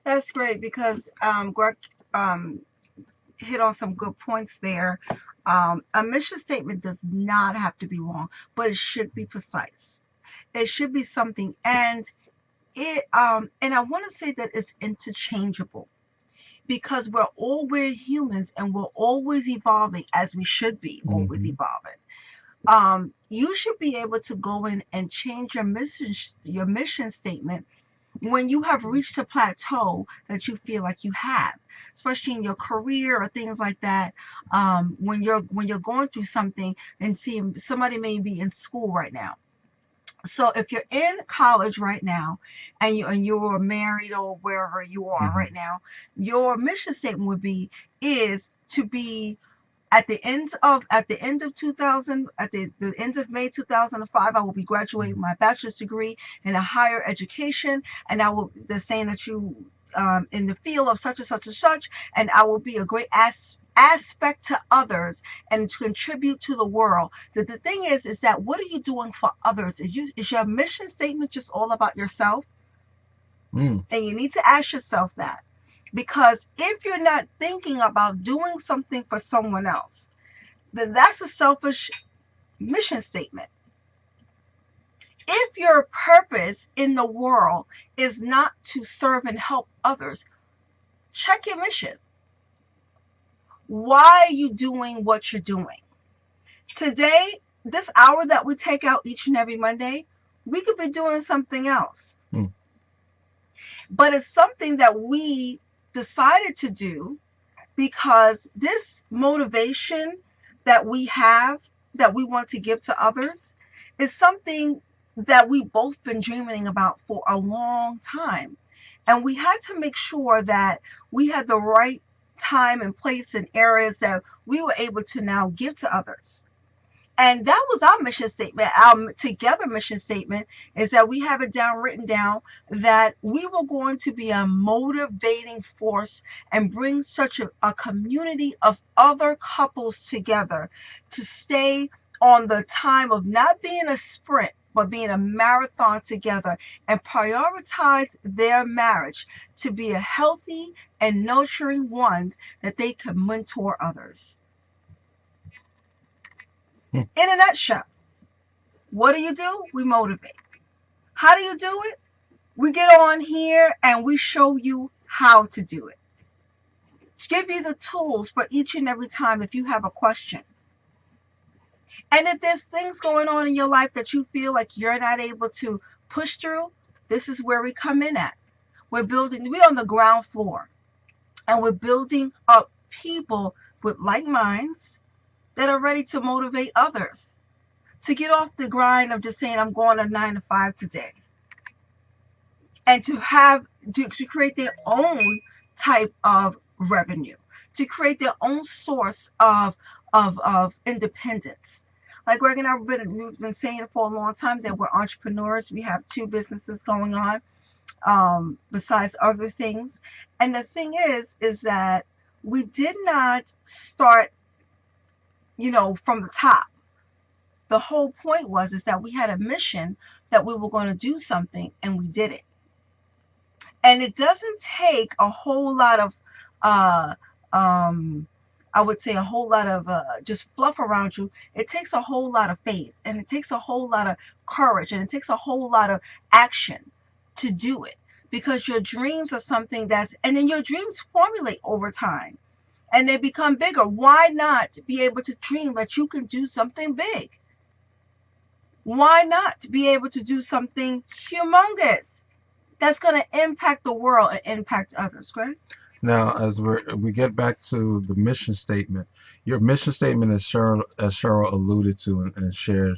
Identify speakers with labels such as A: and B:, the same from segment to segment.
A: That's great because Greg um, hit on some good points there. A mission statement does not have to be long, but it should be precise. It should be something, and I want to say that it's interchangeable because we're humans and we're always evolving as we should be always
B: Hmm.
A: evolving. You should be able to go in and change your mission statement when you have reached a plateau that you feel like you have, especially in your career or things like that. When you're going through something and seeing somebody may be in school right now. So if you're in college right now and you're married or wherever you are
B: Hmm.
A: right now, your mission statement would be is to be at the end of 2000 the end of May 2005, I will be graduating with my bachelor's degree in a higher education, and they're saying that you in the field of such and such and such, and I will be a great aspect to others and to contribute to the world. The thing is that what are you doing for others? Is your mission statement just all about yourself?
B: Mm.
A: And you need to ask yourself that. Because if you're not thinking about doing something for someone else, then that's a selfish mission statement. If your purpose in the world is not to serve and help others, check your mission. Why are you doing what you're doing? Today, this hour that we take out each and every Monday, we could be doing something else.
B: Mm.
A: But it's something that we decided to do because this motivation that we have, that we want to give to others, is something that we've both been dreaming about for a long time. And we had to make sure that we had the right time and place and areas that we were able to now give to others. And that was our mission statement. Our together mission statement is that we have it written down that we were going to be a motivating force and bring such a community of other couples together to stay on the time of not being a sprint, but being a marathon together and prioritize their marriage to be a healthy and nurturing one that they can mentor others.
B: Mm.
A: In a nutshell, what do? We motivate. How do you do it? We get on here and we show you how to do it. Give you the tools for each and every time if you have a question. And if there's things going on in your life that you feel like you're not able to push through, this is where we come in at. We're on the ground floor and we're building up people with like minds that are ready to motivate others to get off the grind of just saying, I'm going to 9 to 5 today, and to create their own type of revenue, to create their own source of independence. Like Greg and we've been saying for a long time that we're entrepreneurs. We have two businesses going on, besides other things. And the thing is that we did not start, from the top. The whole point was is that we had a mission that we were going to do something, and we did it. And it doesn't take a whole lot of uh um I would say a whole lot of just fluff around you. It takes a whole lot of faith, and it takes a whole lot of courage, and it takes a whole lot of action to do it, because your dreams are something and then your dreams formulate over time and they become bigger. Why not be able to dream that you can do something big? Why not be able to do something humongous that's going to impact the world and impact others, correct?
B: Now, as we get back to the mission statement, your mission statement, as Cheryl alluded to and shared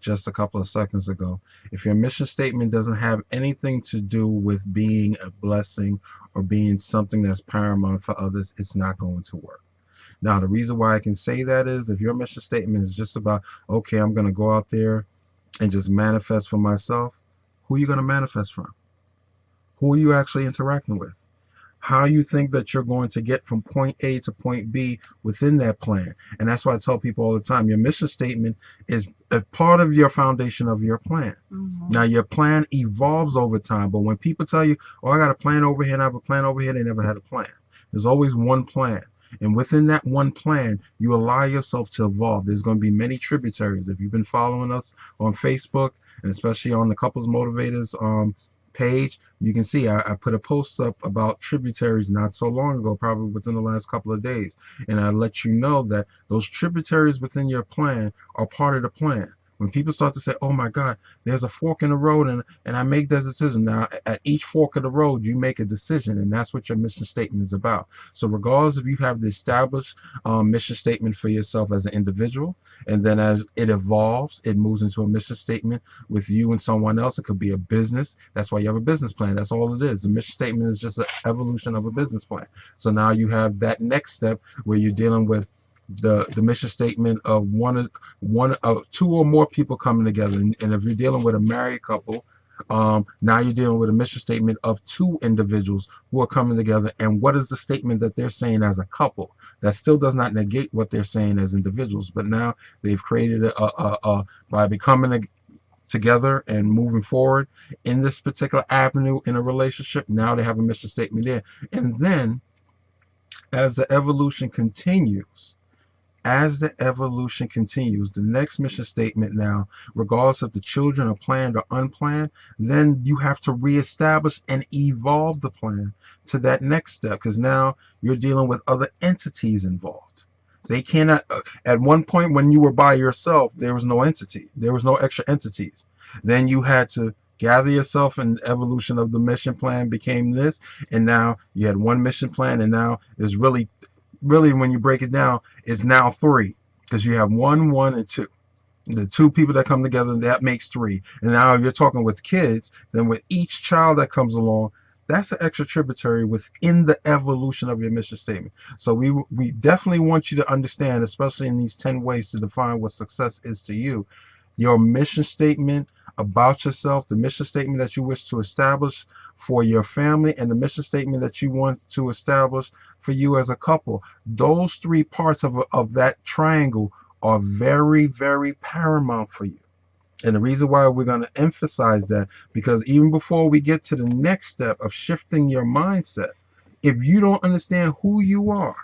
B: just a couple of seconds ago, if your mission statement doesn't have anything to do with being a blessing or being something that's paramount for others, it's not going to work. Now, the reason why I can say that is if your mission statement is just about, okay, I'm going to go out there and just manifest for myself, who are you going to manifest from? Who are you actually interacting with? how you think that you're going to get from point A to point B within that plan. And that's why I tell people all the time, your mission statement is a part of your foundation of your plan. Now, your plan evolves over time, but when people tell you, oh, I got a plan over here and I have a plan over here, they never had a plan. There's always one plan. And within that one plan, you allow yourself to evolve. There's going to be many tributaries. If you've been following us on Facebook, and especially on the Couples Motivators page, you can see I put a post up about tributaries not so long ago, probably within the last couple of days. And I let you know that those tributaries within your plan are part of the plan. When people start to say, oh my God, there's a fork in the road, and I make that decision. Now, at each fork of the road, you make a decision, and that's what your mission statement is about. So regardless if you have the established mission statement for yourself as an individual, and then as it evolves, it moves into a mission statement with you and someone else. It could be a business. That's why you have a business plan. That's all it is. The mission statement is just an evolution of a business plan. So now you have that next step where you're dealing with the mission statement of one of two or more people coming together. And if you're dealing with a married couple, now you're dealing with a mission statement of two individuals who are coming together. And what is the statement that they're saying as a couple? That still does not negate what they're saying as individuals, but now they've created by becoming together and moving forward in this particular avenue in a relationship. Now they have a mission statement there. And then as the evolution continues, the next mission statement now, regardless if the children are planned or unplanned, then you have to reestablish and evolve the plan to that next step, because now you're dealing with other entities involved. They cannot, at one point when you were by yourself, there was no entity. There was no extra entities. Then you had to gather yourself, and the evolution of the mission plan became this. And now you had one mission plan, and now there's really, when you break it down, it's now three, because you have one, and two. The two people that come together, that makes three. And now if you're talking with kids, then with each child that comes along, that's an extra tributary within the evolution of your mission statement. So we definitely want you to understand, especially in these 10 ways to define what success is to you, your mission statement about yourself, the mission statement that you wish to establish for your family, and the mission statement that you want to establish for you as a couple. Those three parts of that triangle are very, very paramount for you. And the reason why we're going to emphasize that, because even before we get to the next step of shifting your mindset, if you don't understand who you are,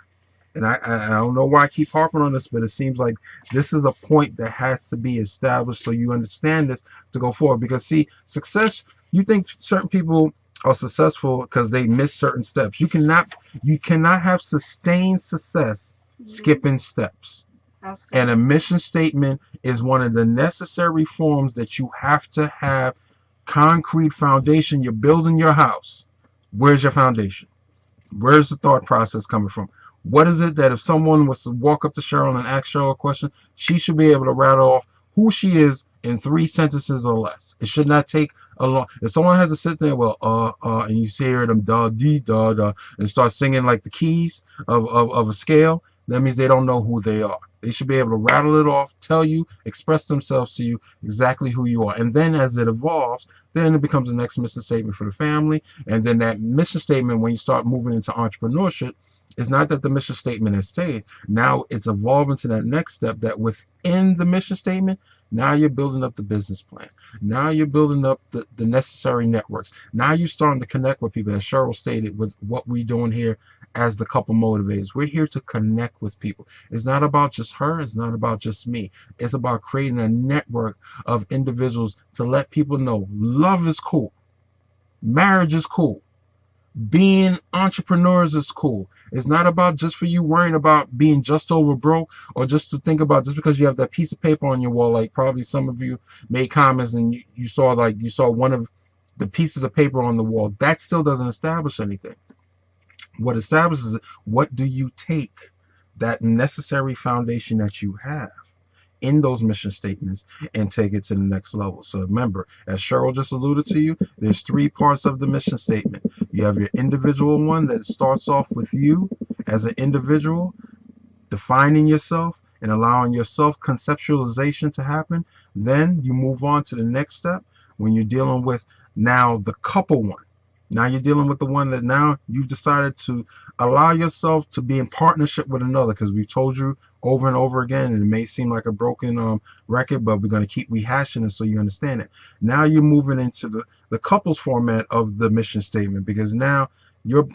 B: and I don't know why I keep harping on this, but it seems like this is a point that has to be established so you understand this to go forward. Because see, success, you think certain people are successful because they miss certain steps. You cannot have sustained success skipping steps. And a mission statement is one of the necessary forms that you have to have. Concrete foundation. You're building your house. Where's your foundation? Where's the thought process coming from? What is it that if someone was to walk up to Cheryl and ask Cheryl a question, she should be able to rattle off who she is in 3 sentences or less? It should not take a long. If someone has to sit there, and you hear them da dee da da and start singing like the keys of a scale, that means they don't know who they are. They should be able to rattle it off, tell you, express themselves to you exactly who you are. And then as it evolves, then it becomes the next mission statement for the family. And then that mission statement, when you start moving into entrepreneurship, it's not that the mission statement has stayed. Now it's evolving to that next step, that within the mission statement, now you're building up the business plan. Now you're building up the necessary networks. Now you're starting to connect with people, as Cheryl stated, with what we're doing here as the Couple Motivators. We're here to connect with people. It's not about just her. It's not about just me. It's about creating a network of individuals to let people know love is cool. Marriage is cool. Being entrepreneurs is cool. It's not about just for you worrying about being just over broke, or just to think about just because you have that piece of paper on your wall. Like probably some of you made comments and you saw one of the pieces of paper on the wall. That still doesn't establish anything. What establishes it, what do you take that necessary foundation that you have in those mission statements and take it to the next level. So remember, as Cheryl just alluded to you, there's 3 parts of the mission statement. You have your individual one that starts off with you as an individual, defining yourself and allowing your self-conceptualization to happen. Then you move on to the next step when you're dealing with now the couple one. Now you're dealing with the one that now you've decided to allow yourself to be in partnership with another, because we've told you over and over again, and it may seem like a broken record, but we're going to keep rehashing it so you understand it. Now you're moving into the couples format of the mission statement, because now your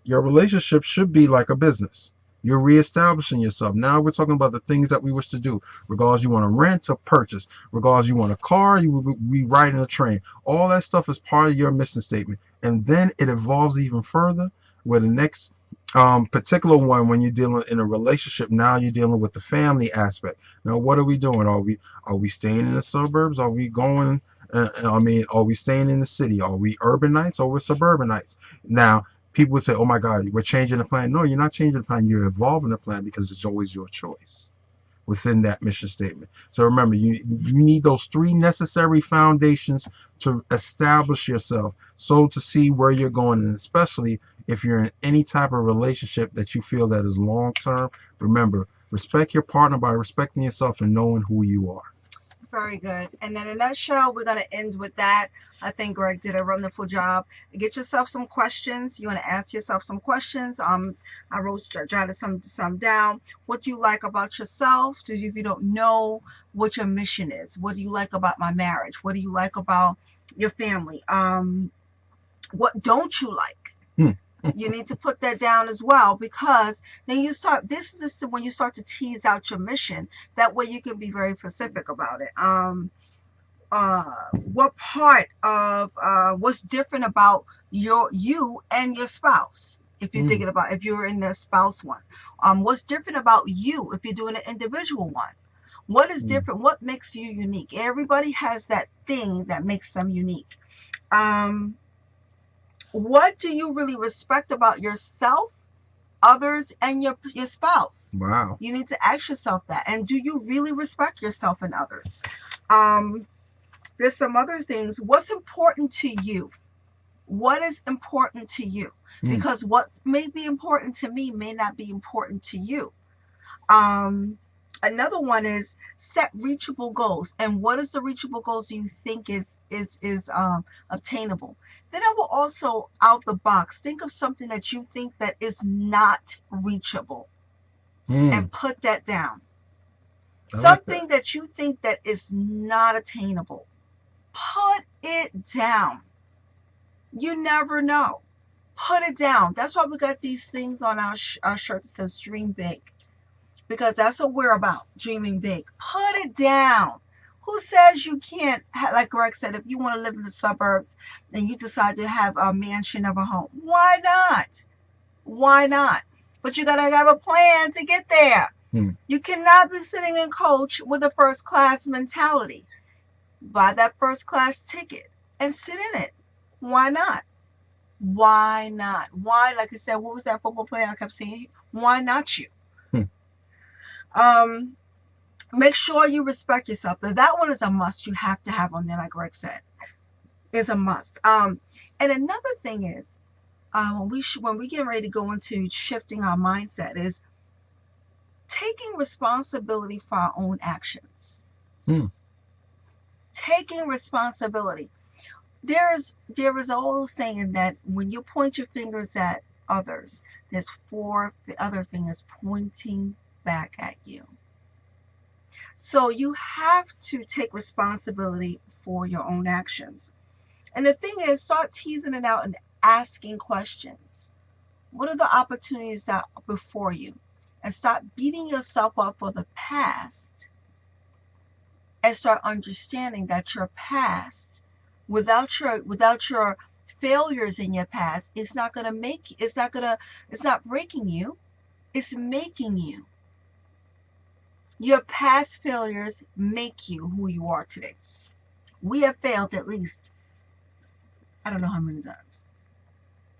B: relationship should be like a business. You're reestablishing yourself. Now we're talking about the things that we wish to do, regardless you want to rent or purchase, regardless you want a car, you will be riding a train. All that stuff is part of your mission statement. And then it evolves even further where the next particular one, when you're dealing in a relationship, now you're dealing with the family aspect. Now what are we doing? Are we staying in the suburbs? Are we going are we staying in the city? Are we urbanites or we're suburbanites? Now people would say, oh my God, we're changing the plan. No, you're not changing the plan. You're evolving the plan, because it's always your choice within that mission statement. So remember, you need those three necessary foundations to establish yourself, so to see where you're going, and especially if you're in any type of relationship that you feel that is long term, remember, respect your partner by respecting yourself and knowing who you are.
A: Very good. And in a nutshell, we're going to end with that. I think Greg did a wonderful job. Get yourself some questions. You want to ask yourself some questions. I jotted some down. What do you like about yourself? If you don't know what your mission is, what do you like about my marriage? What do you like about your family? What don't you like? You need to put that down as well, because then you start, this is when you start to tease out your mission. That way you can be very specific about it. What part of what's different about you and your spouse, if you're thinking about, if you're in the spouse one, what's different about you if you're doing an individual one? What is different? What makes you unique? Everybody has that thing that makes them unique. What do you really respect about yourself, others, and your spouse?
B: Wow.
A: You need to ask yourself that. And do you really respect yourself and others? There's some other things. What's important to you? What is important to you? Because what may be important to me may not be important to you. Another one is set reachable goals. And what is the reachable goals you think is obtainable? Then I will also, out the box, think of something that you think that is not reachable and put that down. Something that you think that is not attainable, put it down. You never know. Put it down. That's why we got these things on our shirt that says dream big, because that's what we're about, dreaming big. Put it down. Who says you can't, like Greg said, if you want to live in the suburbs and you decide to have a mansion of a home, why not? Why not? But you got to have a plan to get there. You cannot be sitting in coach with a first class mentality. Buy that first class ticket and sit in it. Why not? Why not? Why, like I said, what was that football player I kept saying? Why not you? Make sure you respect yourself. Now, that one is a must. You have to have on there, like Greg said. It's a must. And another thing is, when we get ready to go into shifting our mindset, is taking responsibility for our own actions. Taking responsibility. There is an old saying that when you point your fingers at others, there's 4 other fingers pointing back at you. So you have to take responsibility for your own actions. And the thing is, start teasing it out and asking questions. What are the opportunities that are before you? And stop beating yourself up for the past, and start understanding that your past, without your failures in your past, it's not breaking you, it's making you. Your past failures make you who you are today. We have failed at least, I don't know how many times.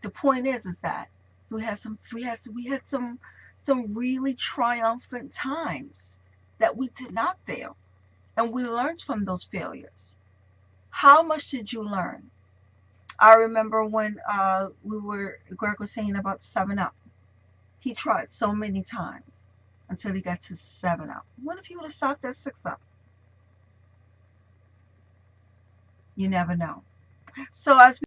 A: The point is that we had some really triumphant times that we did not fail, and we learned from those failures. How much did you learn? I remember when Greg was saying about 7-Up. He tried so many times until he got to 7-Up. What if he would have stopped at 6-Up? You never know. So as